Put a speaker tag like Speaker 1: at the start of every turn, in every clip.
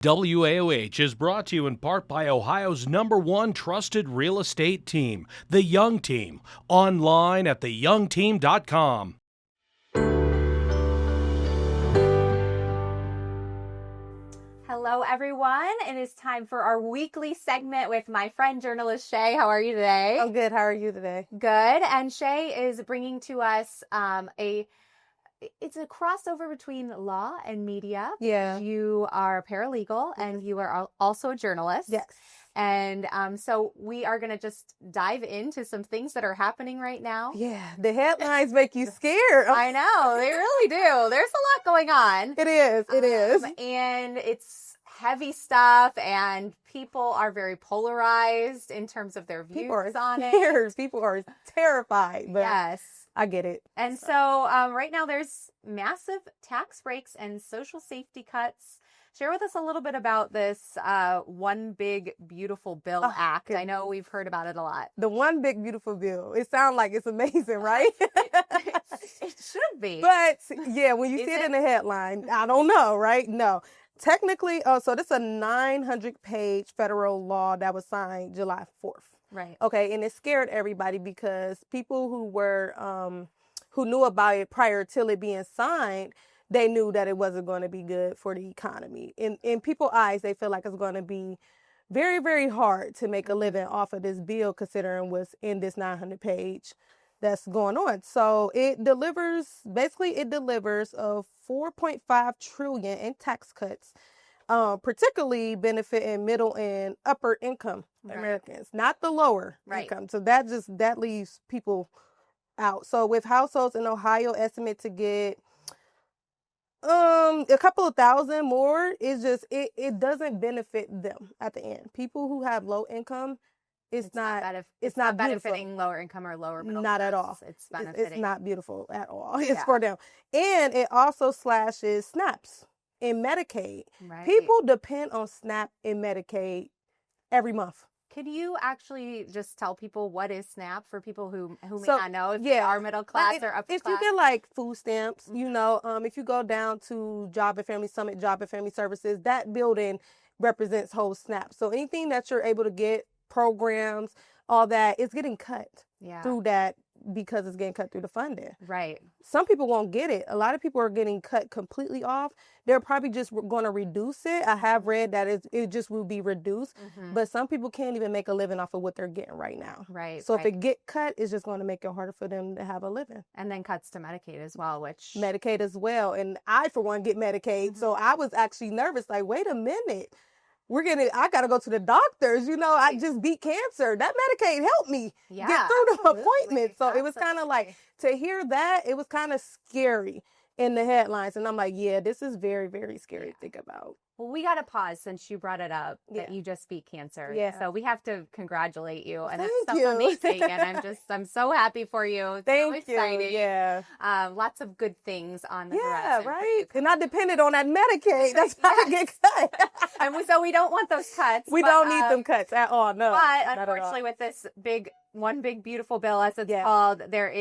Speaker 1: WAOH is brought to you in part by Ohio's #1 trusted real estate team, The Young Team. Online at theyoungteam.com.
Speaker 2: Hello, everyone. It is time for our weekly segment with my friend, journalist Shay. How are you today?
Speaker 3: I'm good. How are you today?
Speaker 2: Good. And Shay is bringing to us it's a crossover between law and media.
Speaker 3: Yeah.
Speaker 2: You are a paralegal and you are also a journalist.
Speaker 3: Yes.
Speaker 2: And so we are going to just dive into some things that are happening right now.
Speaker 3: Yeah. The headlines make you scared.
Speaker 2: I know. They really do. There's a lot going on.
Speaker 3: It is. It is.
Speaker 2: And it's heavy stuff, and people are very polarized in terms of their views on it.
Speaker 3: People are terrified. But
Speaker 2: yes.
Speaker 3: I get it.
Speaker 2: And so right now there's massive tax breaks and social safety cuts. Share with us a little bit about this One Big Beautiful Bill Act.
Speaker 3: Goodness.
Speaker 2: I know we've heard about it a lot.
Speaker 3: The One Big Beautiful Bill. It sounds like it's amazing, right?
Speaker 2: It should be.
Speaker 3: But yeah, when you see it in the headline, I don't know, right? No. Technically, so this is a 900-page federal law that was signed July 4th.
Speaker 2: Right.
Speaker 3: Okay, and it scared everybody because people who were who knew about it prior till it being signed, they knew that it wasn't going to be good for the economy. In people's eyes, they feel like it's going to be very, very hard to make a living off of this bill, considering what's in this 900-page that's going on. So it delivers a 4.5 trillion in tax cuts. Particularly benefiting middle and upper income Americans, not the lower income. So that leaves people out. So with households in Ohio estimate to get a couple of thousand more, it doesn't benefit them at the end. People who have low income, it's not
Speaker 2: benefiting lower income or lower middle
Speaker 3: not
Speaker 2: class.
Speaker 3: at all.
Speaker 2: It's benefiting.
Speaker 3: It's not beautiful at all. It's for them. And it also slashes SNAPs. In Medicaid, people depend on SNAP and Medicaid every month.
Speaker 2: Can you actually just tell people what is SNAP for people who may not know if they are middle class or upper class?
Speaker 3: If you get like food stamps, if you go down to Job and Family Summit, Job and Family Services, that building represents whole SNAP. So anything that you're able to get, programs, all that, is getting cut through that because it's getting cut through the funding.
Speaker 2: Right.
Speaker 3: Some people won't get it. A lot of people are getting cut completely off. They're probably just going to reduce it. I have read that it just will be reduced, but some people can't even make a living off of what they're getting right now.
Speaker 2: Right.
Speaker 3: So if it get cut, it's just going to make it harder for them to have a living.
Speaker 2: And then cuts to Medicaid as well, which...
Speaker 3: Medicaid as well. And I, for one, get Medicaid. So I was actually nervous, like, wait a minute. I got to go to the doctors. I just beat cancer. That Medicaid helped me get through the appointment. So it was kind of like, to hear that, it was kind of scary in the headlines. And I'm like, yeah, this is very, very scary to think about.
Speaker 2: Well, we got to pause since you brought it up that you just beat cancer.
Speaker 3: Yeah.
Speaker 2: So we have to congratulate you. And
Speaker 3: Thank
Speaker 2: it's so amazing. And I'm so happy for you.
Speaker 3: Thank
Speaker 2: so exciting.
Speaker 3: you. Yeah.
Speaker 2: Lots of good things on the
Speaker 3: horizon.
Speaker 2: Yeah,
Speaker 3: right. And I depended on that Medicaid. That's how I get cut.
Speaker 2: So we don't want those cuts.
Speaker 3: We don't need them cuts at all. No.
Speaker 2: But unfortunately, with this One Big Beautiful Bill, as it's called, there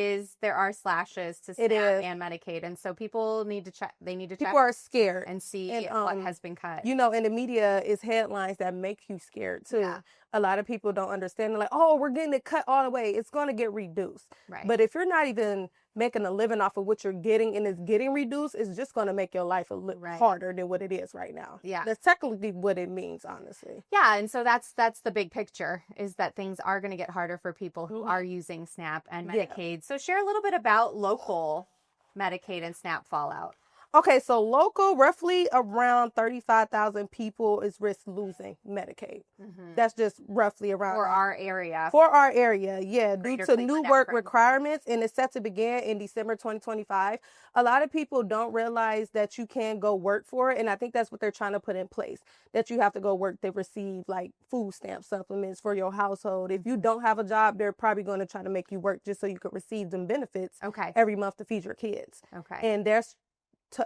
Speaker 2: are slashes to SNAP and Medicaid, and so people need to check. They need to check.
Speaker 3: People are scared
Speaker 2: and see what has been cut.
Speaker 3: In the media is headlines that make you scared too. Yeah. A lot of people don't understand. They're like, "Oh, we're getting it cut all the way. It's going to get reduced."
Speaker 2: Right.
Speaker 3: But if you're not even making a living off of what you're getting and it's getting reduced, it's just going to make your life a little harder than what it is right now.
Speaker 2: Yeah.
Speaker 3: That's technically what it means, honestly.
Speaker 2: Yeah. And so that's the big picture, is that things are going to get harder for people who are using SNAP and Medicaid. Yeah. So share a little bit about local Medicaid and SNAP fallout.
Speaker 3: Okay, so local, roughly around 35,000 people is risk losing Medicaid. Mm-hmm. That's just roughly around.
Speaker 2: For our area.
Speaker 3: For our area, yeah. Due to new work requirements, and it's set to begin in December 2025. A lot of people don't realize that you can go work for it, and I think that's what they're trying to put in place, that you have to go work to receive, like, food stamp supplements for your household. If you don't have a job, they're probably going to try to make you work just so you could receive them benefits every month to feed your kids.
Speaker 2: Okay.
Speaker 3: And there's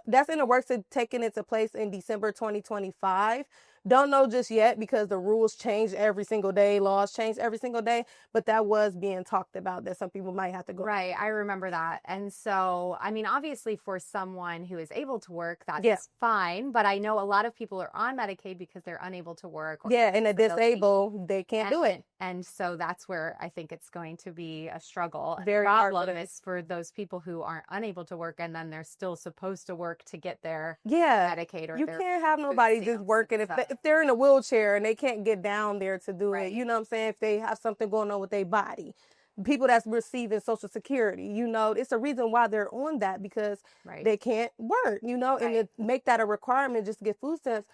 Speaker 3: that's in the works of taking into place in December 2025. Don't know just yet because the rules change every single day, laws change every single day, but that was being talked about that some people might have to go.
Speaker 2: Right. I remember that. And so, I mean, obviously for someone who is able to work, that's
Speaker 3: Yeah.
Speaker 2: fine. But I know a lot of people are on Medicaid because they're unable to work. Or
Speaker 3: Yeah, and the
Speaker 2: disability.
Speaker 3: disabled, they can't do it.
Speaker 2: And so that's where I think it's going to be a struggle.
Speaker 3: Very
Speaker 2: the
Speaker 3: hard
Speaker 2: problem
Speaker 3: for
Speaker 2: is for those people who aren't unable to work and then they're still supposed to work to get their
Speaker 3: Yeah.
Speaker 2: Medicaid or
Speaker 3: You
Speaker 2: their
Speaker 3: can't have nobody just
Speaker 2: stamps
Speaker 3: working
Speaker 2: and
Speaker 3: if they're in a wheelchair and they can't get down there to do
Speaker 2: Right.
Speaker 3: it. You know what I'm saying? If they have something going on with their body. People that's receiving Social Security, you know, it's a reason why they're on that because
Speaker 2: Right.
Speaker 3: they can't work, you know, and
Speaker 2: Right.
Speaker 3: to make that a requirement just to get food stamps,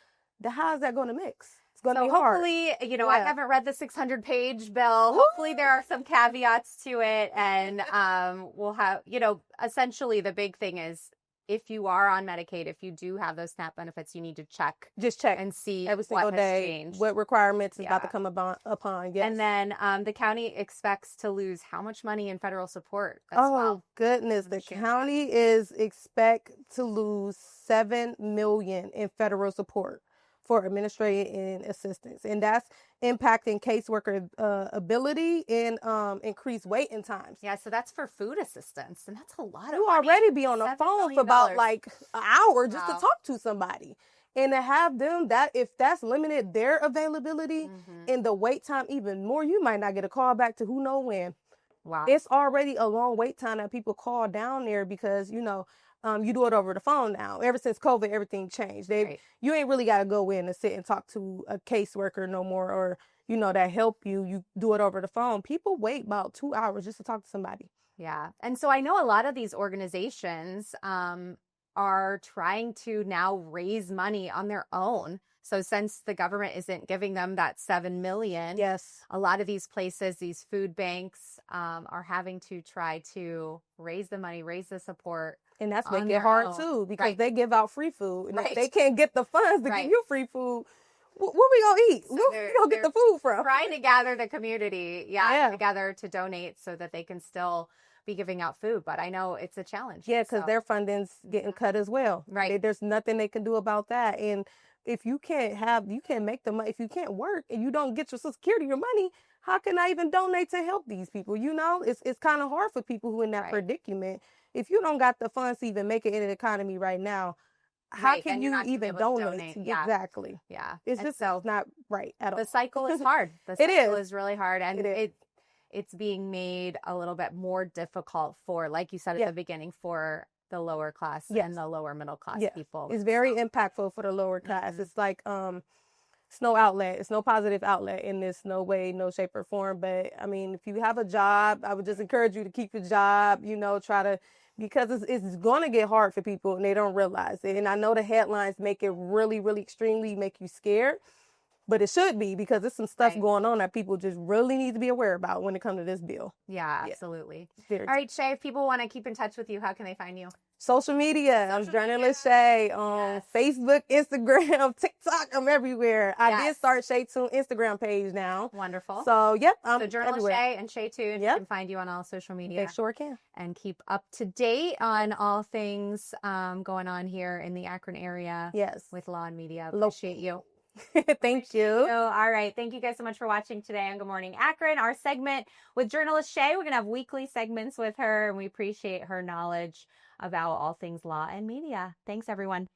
Speaker 3: how is that going to mix? It's going to
Speaker 2: So
Speaker 3: be hard.
Speaker 2: hopefully, you know, I
Speaker 3: Yeah.
Speaker 2: haven't read the 600-page bill. Hopefully there are some caveats to it. And we'll have, you know, essentially the big thing is if you are on Medicaid, if you do have those SNAP benefits, you need to check
Speaker 3: Just check
Speaker 2: and see
Speaker 3: every single
Speaker 2: what has
Speaker 3: day
Speaker 2: changed.
Speaker 3: what requirements is about to
Speaker 2: Yeah.
Speaker 3: come upon. Yes.
Speaker 2: And then the county expects to lose how much money in federal support? As
Speaker 3: Oh
Speaker 2: well?
Speaker 3: goodness, the
Speaker 2: Shit.
Speaker 3: county is expect to lose $7 million in federal support for administrative and assistance, and that's impacting caseworker ability and increased waiting times.
Speaker 2: Yeah, so that's for food assistance, and that's a lot of
Speaker 3: You
Speaker 2: money.
Speaker 3: already be on the
Speaker 2: $7
Speaker 3: phone for
Speaker 2: million.
Speaker 3: about like an hour just
Speaker 2: Wow.
Speaker 3: to talk to somebody, and to have them that if that's limited their availability
Speaker 2: Mhm.
Speaker 3: and the wait time even more, you might not get a call back to who know when.
Speaker 2: Wow.
Speaker 3: It's already a long wait time that people call down there because, you know, you do it over the phone now. Ever since COVID, everything changed.
Speaker 2: Right.
Speaker 3: You ain't really got to go in and sit and talk to a caseworker no more or, you know, that help you. You do it over the phone. People wait about 2 hours just to talk to somebody.
Speaker 2: Yeah. And so I know a lot of these organizations are trying to now raise money on their own. So since the government isn't giving them that $7 million,
Speaker 3: Yes.
Speaker 2: a lot of these places, these food banks are having to try to raise the money, raise the support.
Speaker 3: And that's
Speaker 2: On
Speaker 3: making it
Speaker 2: their
Speaker 3: hard
Speaker 2: own.
Speaker 3: too because
Speaker 2: Right.
Speaker 3: they give out free food. And
Speaker 2: Right.
Speaker 3: if they can't get the funds to
Speaker 2: Right.
Speaker 3: give you free food, what we gonna eat?
Speaker 2: So
Speaker 3: Where we gonna get the food from?
Speaker 2: Trying to gather the community,
Speaker 3: Yeah.
Speaker 2: together to donate so that they can still be giving out food. But I know it's a challenge.
Speaker 3: Yeah, because
Speaker 2: so.
Speaker 3: their funding's getting cut as well.
Speaker 2: Right.
Speaker 3: There's nothing they can do about that. And if you can't make the money, if you can't work and you don't get your Social Security, your money, how can I even donate to help these people? You know, it's kind of hard for people who in that
Speaker 2: Right.
Speaker 3: predicament. If you don't got the funds to even make it in the economy right now, how
Speaker 2: Right,
Speaker 3: can
Speaker 2: then you're
Speaker 3: you
Speaker 2: not gonna be
Speaker 3: even
Speaker 2: able to
Speaker 3: donate?
Speaker 2: donate. Yeah.
Speaker 3: Exactly.
Speaker 2: Yeah.
Speaker 3: It's
Speaker 2: And
Speaker 3: just
Speaker 2: so
Speaker 3: it's not right at all.
Speaker 2: the cycle is hard. The
Speaker 3: It
Speaker 2: cycle
Speaker 3: is.
Speaker 2: is really hard. And
Speaker 3: It is.
Speaker 2: it's being made a little bit more difficult for, like you said at
Speaker 3: Yeah.
Speaker 2: the beginning, for the lower class
Speaker 3: Yes.
Speaker 2: and the lower middle class
Speaker 3: Yeah.
Speaker 2: people.
Speaker 3: It's very impactful for the lower class.
Speaker 2: Mhm.
Speaker 3: It's like it's no outlet. It's no positive outlet in this, no way, no shape or form. But I mean, if you have a job, I would just encourage you to keep your job, you know, try to, because it's going to get hard for people and they don't realize it. And I know the headlines make it really, really extremely make you scared, but it should be because there's some stuff
Speaker 2: Right.
Speaker 3: going on that people just really need to be aware about when it comes to this bill.
Speaker 2: Yeah,
Speaker 3: Yeah.
Speaker 2: absolutely.
Speaker 3: Very
Speaker 2: All right, Shay, if people want to keep in touch with you, how can they find you?
Speaker 3: Social media. I'm
Speaker 2: Social
Speaker 3: journalist Shay on
Speaker 2: Yes.
Speaker 3: Facebook, Instagram, TikTok. I'm everywhere. I did
Speaker 2: Yes.
Speaker 3: start Shay Tune Instagram page now.
Speaker 2: Wonderful.
Speaker 3: So yep, I'm
Speaker 2: So journalist
Speaker 3: everywhere.
Speaker 2: Shay and Shay Tune
Speaker 3: Yep.
Speaker 2: can find you on all social media
Speaker 3: They sure can.
Speaker 2: and keep up to date on all things going on here in the Akron area
Speaker 3: Yes.
Speaker 2: with Law and Media.
Speaker 3: Lo-
Speaker 2: Appreciate you.
Speaker 3: Thank you.
Speaker 2: So, all right. Thank you guys so much for watching today on Good Morning Akron. Our segment with journalist Shay. We're going to have weekly segments with her, and we appreciate her knowledge about all things law and media. Thanks, everyone.